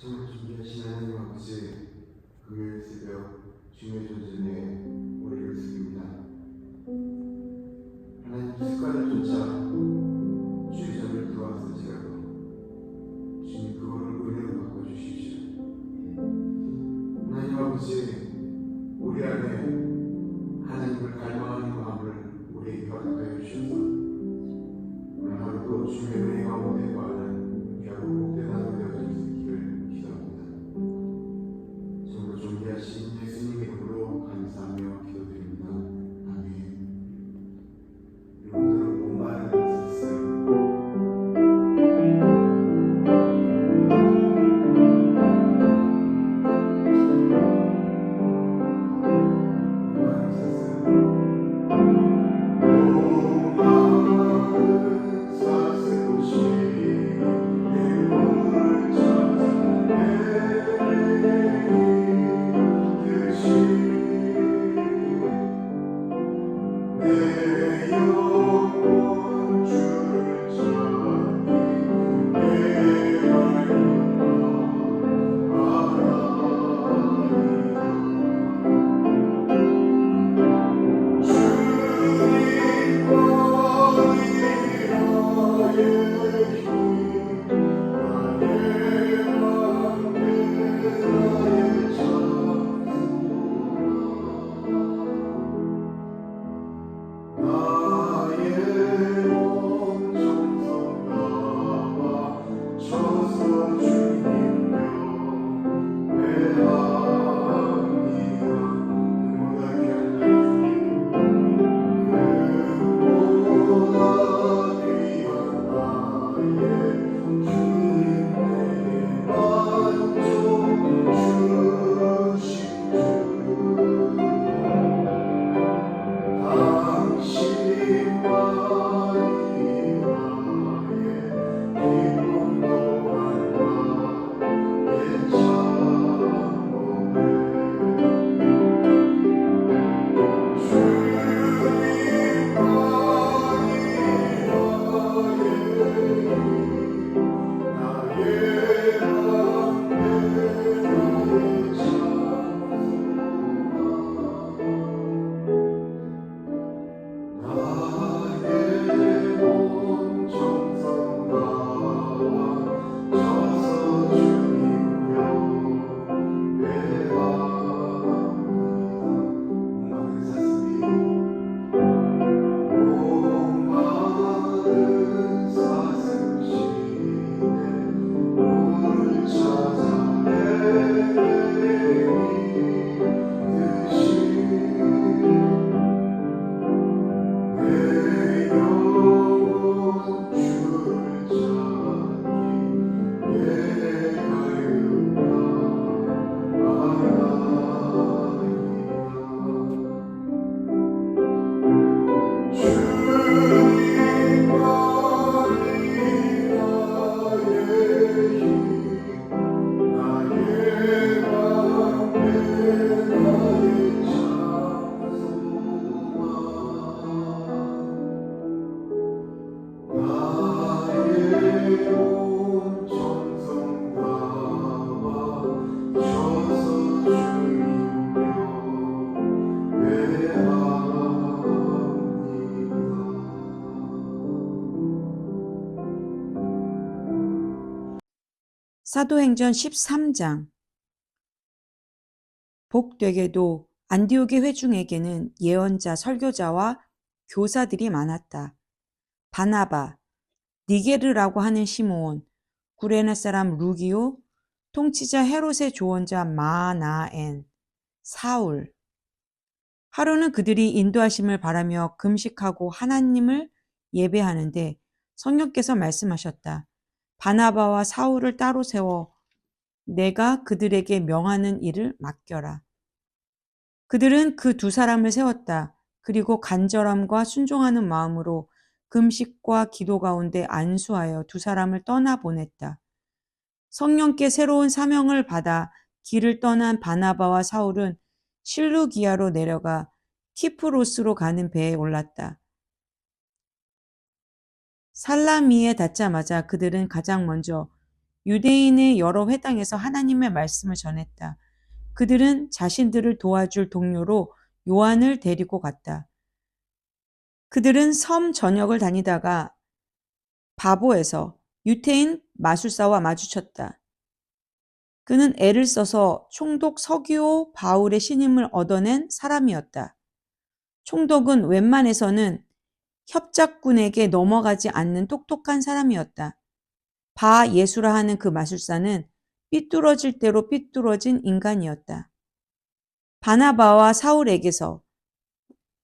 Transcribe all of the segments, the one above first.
참으로 존귀하신 하나님 아버지, 금요일 새벽 주님의 존전에 우리를 드립니다. 하나님 습관조차 주의 전을 들어왔을지라도 주님 그거를 은혜로 바꿔주십시오. 하나님 아버지, 우리 안에 하나님을 갈망하는 마음을 우리에게 허락하여 주셔서 오늘 하루도 주님의 은혜 가운데 거하는 귀하고 복된 하루 되어질 수 있기를 기도합니다. 참으로 존귀하신 예수님 이름으로 감사하며 기도드립니다. 아멘. 여러분들은 목마른 세상 사도행전 13장. 복되게도 안디옥의 회중에게는 예언자, 설교자와 교사들이 많았다. 바나바, 니게르라고 하는 시므온, 구레네 사람 루기오, 통치자 헤롯의 조언자 마나엔, 사울. 하루는 그들이 인도하심을 바라며 금식하고 하나님을 예배하는데 성령께서 말씀하셨다. 바나바와 사울을 따로 세워 내가 그들에게 명하는 일을 맡겨라. 그들은 그 두 사람을 세웠다. 그리고 간절함과 순종하는 마음으로 금식과 기도 가운데 안수하여 두 사람을 떠나보냈다. 성령께 새로운 사명을 받아 길을 떠난 바나바와 사울은 실루기아로 내려가 키프로스로 가는 배에 올랐다. 살라미에 닿자마자 그들은 가장 먼저 유대인의 여러 회당에서 하나님의 말씀을 전했다. 그들은 자신들을 도와줄 동료로 요한을 데리고 갔다. 그들은 섬 전역을 다니다가 바보에서 유태인 마술사와 마주쳤다. 그는 애를 써서 총독 서기오 바울의 신임을 얻어낸 사람이었다. 총독은 웬만해서는 협작꾼에게 넘어가지 않는 똑똑한 사람이었다. 바 예수라 하는 그 마술사는 삐뚤어질 대로 삐뚤어진 인간이었다. 바나바와 사울에게서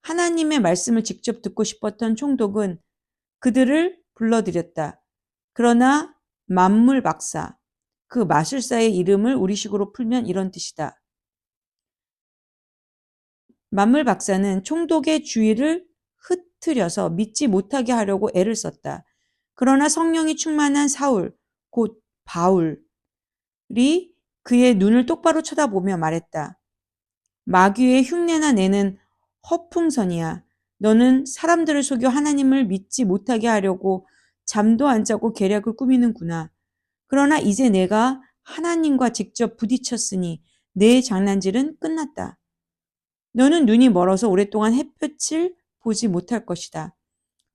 하나님의 말씀을 직접 듣고 싶었던 총독은 그들을 불러들였다. 그러나 만물 박사, 그 마술사의 이름을 우리식으로 풀면 이런 뜻이다. 만물 박사는 총독의 주의를 흐트려서 믿지 못하게 하려고 애를 썼다. 그러나 성령이 충만한 사울, 곧 바울이 그의 눈을 똑바로 쳐다보며 말했다. 마귀의 흉내나 내는 허풍선이야. 너는 사람들을 속여 하나님을 믿지 못하게 하려고 잠도 안 자고 계략을 꾸미는구나. 그러나 이제 내가 하나님과 직접 부딪혔으니 내 장난질은 끝났다. 너는 눈이 멀어서 오랫동안 햇볕을 보지 못할 것이다.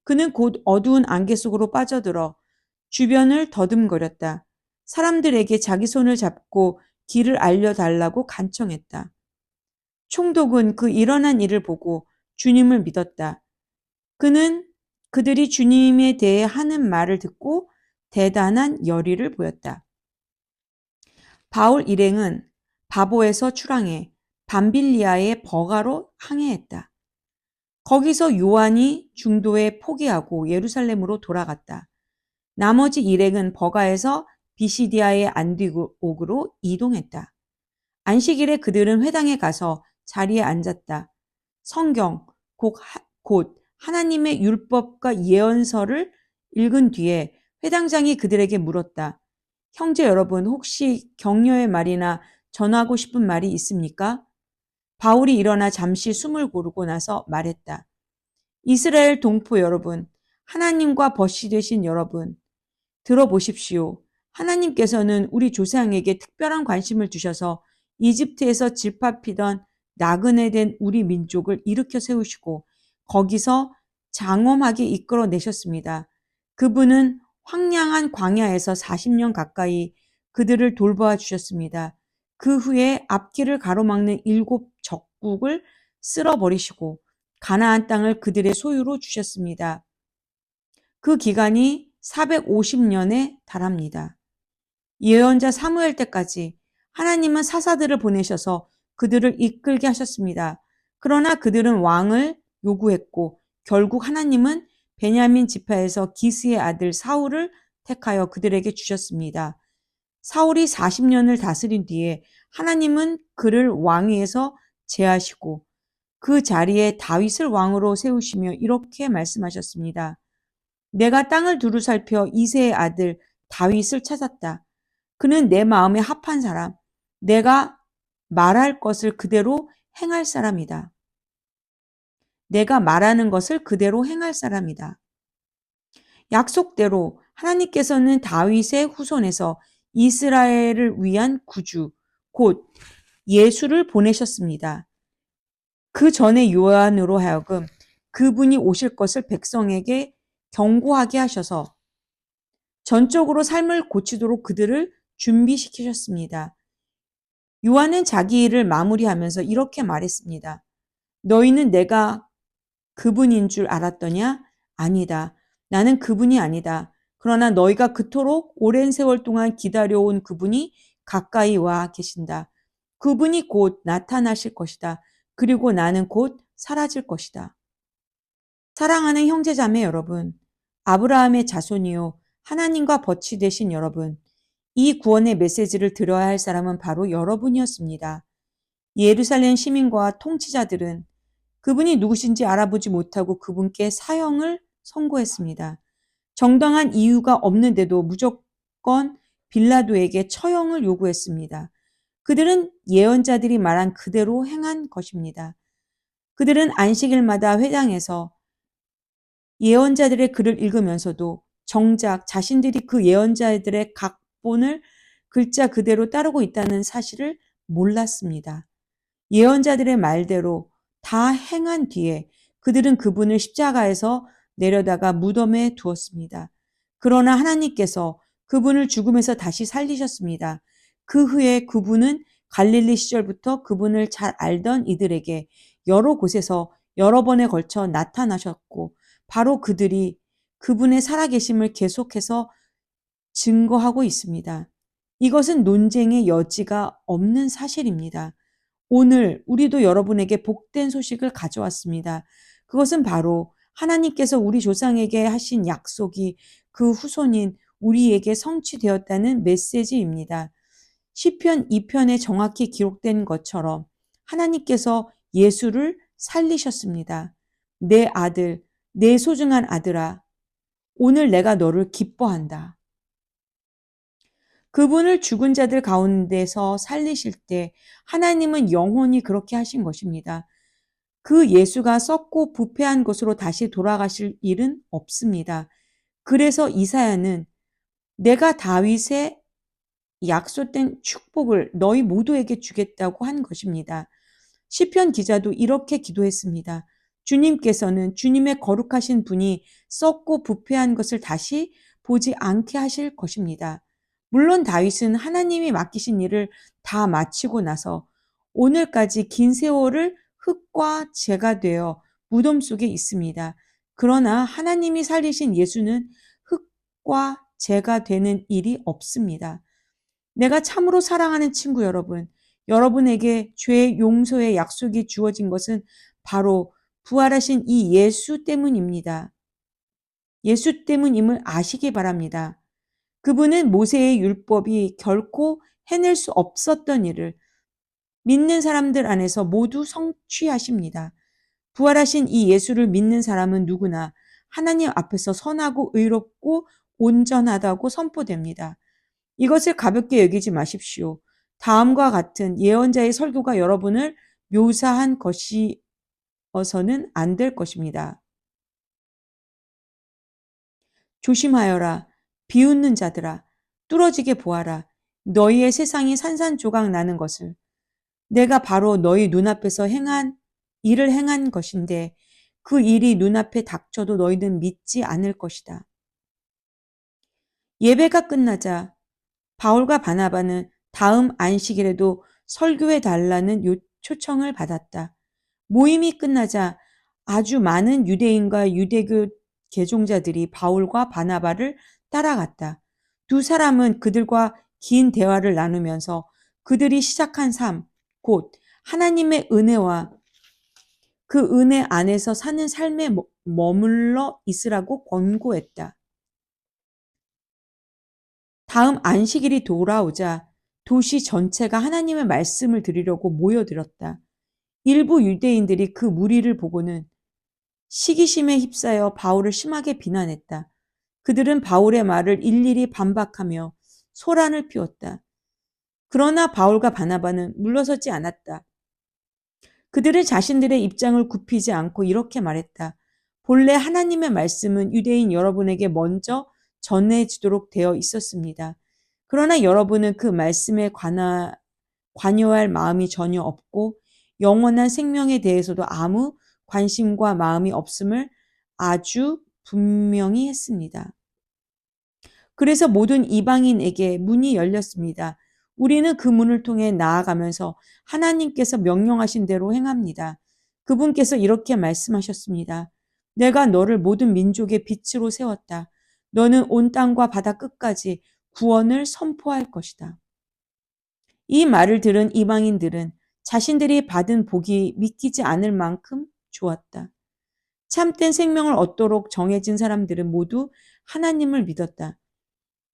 그는 곧 어두운 안개 속으로 빠져들어 주변을 더듬거렸다. 사람들에게 자기 손을 잡고 길을 알려달라고 간청했다. 총독은 그 일어난 일을 보고 주님을 믿었다. 그는 그들이 주님에 대해 하는 말을 듣고 대단한 열의를 보였다. 바울 일행은 바보에서 출항해 밤빌리아의 버가로 항해했다. 거기서 요한이 중도에 포기하고 예루살렘으로 돌아갔다. 나머지 일행은 버가에서 비시디아의 안디옥으로 이동했다. 안식일에 그들은 회당에 가서 자리에 앉았다. 성경, 곧 하나님의 율법과 예언서를 읽은 뒤에 회당장이 그들에게 물었다. 형제 여러분, 혹시 격려의 말이나 전하고 싶은 말이 있습니까? 바울이 일어나 잠시 숨을 고르고 나서 말했다. 이스라엘 동포 여러분, 하나님과 벗이 되신 여러분, 들어보십시오. 하나님께서는 우리 조상에게 특별한 관심을 두셔서 이집트에서 질밟히던 나그네 된 우리 민족을 일으켜 세우시고 거기서 장엄하게 이끌어내셨습니다. 그분은 황량한 광야에서 40년 가까이 그들을 돌보아 주셨습니다. 그 후에 앞길을 가로막는 7 적국을 쓸어버리시고 가나안 땅을 그들의 소유로 주셨습니다. 그 기간이 450년에 달합니다. 예언자 사무엘 때까지 하나님은 사사들을 보내셔서 그들을 이끌게 하셨습니다. 그러나 그들은 왕을 요구했고 결국 하나님은 베냐민 지파에서 기스의 아들 사울을 택하여 그들에게 주셨습니다. 사울이 40년을 다스린 뒤에 하나님은 그를 왕위에서 제하시고 그 자리에 다윗을 왕으로 세우시며 이렇게 말씀하셨습니다. 내가 땅을 두루 살펴 이새의 아들 다윗을 찾았다. 그는 내 마음에 합한 사람, 내가 말할 것을 그대로 행할 사람이다. 내가 말하는 것을 그대로 행할 사람이다. 약속대로 하나님께서는 다윗의 후손에서 이스라엘을 위한 구주, 곧 예수를 보내셨습니다. 그 전에 요한으로 하여금 그분이 오실 것을 백성에게 경고하게 하셔서 전적으로 삶을 고치도록 그들을 준비시키셨습니다. 요한은 자기 일을 마무리하면서 이렇게 말했습니다. 너희는 내가 그분인 줄 알았더냐? 아니다. 나는 그분이 아니다. 그러나 너희가 그토록 오랜 세월 동안 기다려온 그분이 가까이 와 계신다. 그분이 곧 나타나실 것이다. 그리고 나는 곧 사라질 것이다. 사랑하는 형제자매 여러분, 아브라함의 자손이요 하나님과 벗이 되신 여러분, 이 구원의 메시지를 들어야 할 사람은 바로 여러분이었습니다. 예루살렘 시민과 통치자들은 그분이 누구신지 알아보지 못하고 그분께 사형을 선고했습니다. 정당한 이유가 없는데도 무조건 빌라도에게 처형을 요구했습니다. 그들은 예언자들이 말한 그대로 행한 것입니다. 그들은 안식일마다 회당에서 예언자들의 글을 읽으면서도 정작 자신들이 그 예언자들의 각 각본을 글자 그대로 따르고 있다는 사실을 몰랐습니다. 예언자들의 말대로 다 행한 뒤에 그들은 그분을 십자가에서 내려다가 무덤에 두었습니다. 그러나 하나님께서 그분을 죽음에서 다시 살리셨습니다. 그 후에 그분은 갈릴리 시절부터 그분을 잘 알던 이들에게 여러 곳에서 여러 번에 걸쳐 나타나셨고 바로 그들이 그분의 살아계심을 계속해서 증거하고 있습니다. 이것은 논쟁의 여지가 없는 사실입니다. 오늘 우리도 여러분에게 복된 소식을 가져왔습니다. 그것은 바로 하나님께서 우리 조상에게 하신 약속이 그 후손인 우리에게 성취되었다는 메시지입니다. 시편 2편에 정확히 기록된 것처럼 하나님께서 예수를 살리셨습니다. 내 아들, 내 소중한 아들아, 오늘 내가 너를 기뻐한다. 그분을 죽은 자들 가운데서 살리실 때 하나님은 영원히 그렇게 하신 것입니다. 그 예수가 썩고 부패한 것으로 다시 돌아가실 일은 없습니다. 그래서 이사야는 내가 다윗의 약속된 축복을 너희 모두에게 주겠다고 한 것입니다. 시편 기자도 이렇게 기도했습니다. 주님께서는 주님의 거룩하신 분이 썩고 부패한 것을 다시 보지 않게 하실 것입니다. 물론 다윗은 하나님이 맡기신 일을 다 마치고 나서 오늘까지 긴 세월을 흙과 재가 되어 무덤 속에 있습니다. 그러나 하나님이 살리신 예수는 흙과 재가 되는 일이 없습니다. 내가 참으로 사랑하는 친구 여러분, 여러분에게 죄 용서의 약속이 주어진 것은 바로 부활하신 이 예수 때문입니다. 예수 때문임을 아시기 바랍니다. 그분은 모세의 율법이 결코 해낼 수 없었던 일을 믿는 사람들 안에서 모두 성취하십니다. 부활하신 이 예수를 믿는 사람은 누구나 하나님 앞에서 선하고 의롭고 온전하다고 선포됩니다. 이것을 가볍게 여기지 마십시오. 다음과 같은 예언자의 설교가 여러분을 묘사한 것이어서는 안 될 것입니다. 조심하여라. 비웃는 자들아. 뚫어지게 보아라. 너희의 세상이 산산조각 나는 것을. 내가 바로 너희 눈앞에서 일을 행한 것인데 그 일이 눈앞에 닥쳐도 너희는 믿지 않을 것이다. 예배가 끝나자 바울과 바나바는 다음 안식일에도 설교해 달라는 초청을 받았다. 모임이 끝나자 아주 많은 유대인과 유대교 개종자들이 바울과 바나바를 따라갔다. 두 사람은 그들과 긴 대화를 나누면서 그들이 시작한 삶, 곧 하나님의 은혜와 그 은혜 안에서 사는 삶에 머물러 있으라고 권고했다. 다음 안식일이 돌아오자 도시 전체가 하나님의 말씀을 들으려고 모여들었다. 일부 유대인들이 그 무리를 보고는 시기심에 휩싸여 바울을 심하게 비난했다. 그들은 바울의 말을 일일이 반박하며 소란을 피웠다. 그러나 바울과 바나바는 물러서지 않았다. 그들은 자신들의 입장을 굽히지 않고 이렇게 말했다. 본래 하나님의 말씀은 유대인 여러분에게 먼저 전해지도록 되어 있었습니다. 그러나 여러분은 그 말씀에 관여할 마음이 전혀 없고 영원한 생명에 대해서도 아무 관심과 마음이 없음을 아주 분명히 했습니다. 그래서 모든 이방인에게 문이 열렸습니다. 우리는 그 문을 통해 나아가면서 하나님께서 명령하신 대로 행합니다. 그분께서 이렇게 말씀하셨습니다. 내가 너를 모든 민족의 빛으로 세웠다. 너는 온 땅과 바다 끝까지 구원을 선포할 것이다. 이 말을 들은 이방인들은 자신들이 받은 복이 믿기지 않을 만큼 좋았다. 참된 생명을 얻도록 정해진 사람들은 모두 하나님을 믿었다.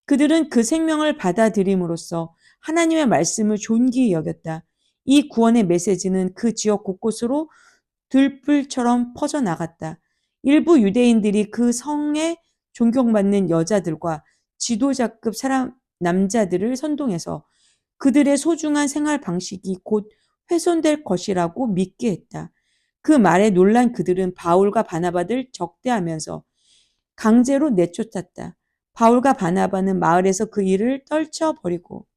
그들은 그 생명을 받아들임으로써 하나님의 말씀을 존귀히 여겼다. 이 구원의 메시지는 그 지역 곳곳으로 들불처럼 퍼져나갔다. 일부 유대인들이 그 성에 존경받는 여자들과 지도자급 남자들을 선동해서 그들의 소중한 생활 방식이 곧 훼손될 것이라고 믿게 했다. 그 말에 놀란 그들은 바울과 바나바를 적대하면서 강제로 내쫓았다. 바울과 바나바는 마을에서 그 일을 떨쳐버리고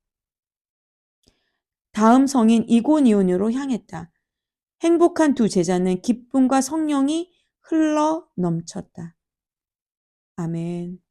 다음 성인 이고니온으로 향했다. 행복한 두 제자는 기쁨과 성령이 흘러 넘쳤다. 아멘.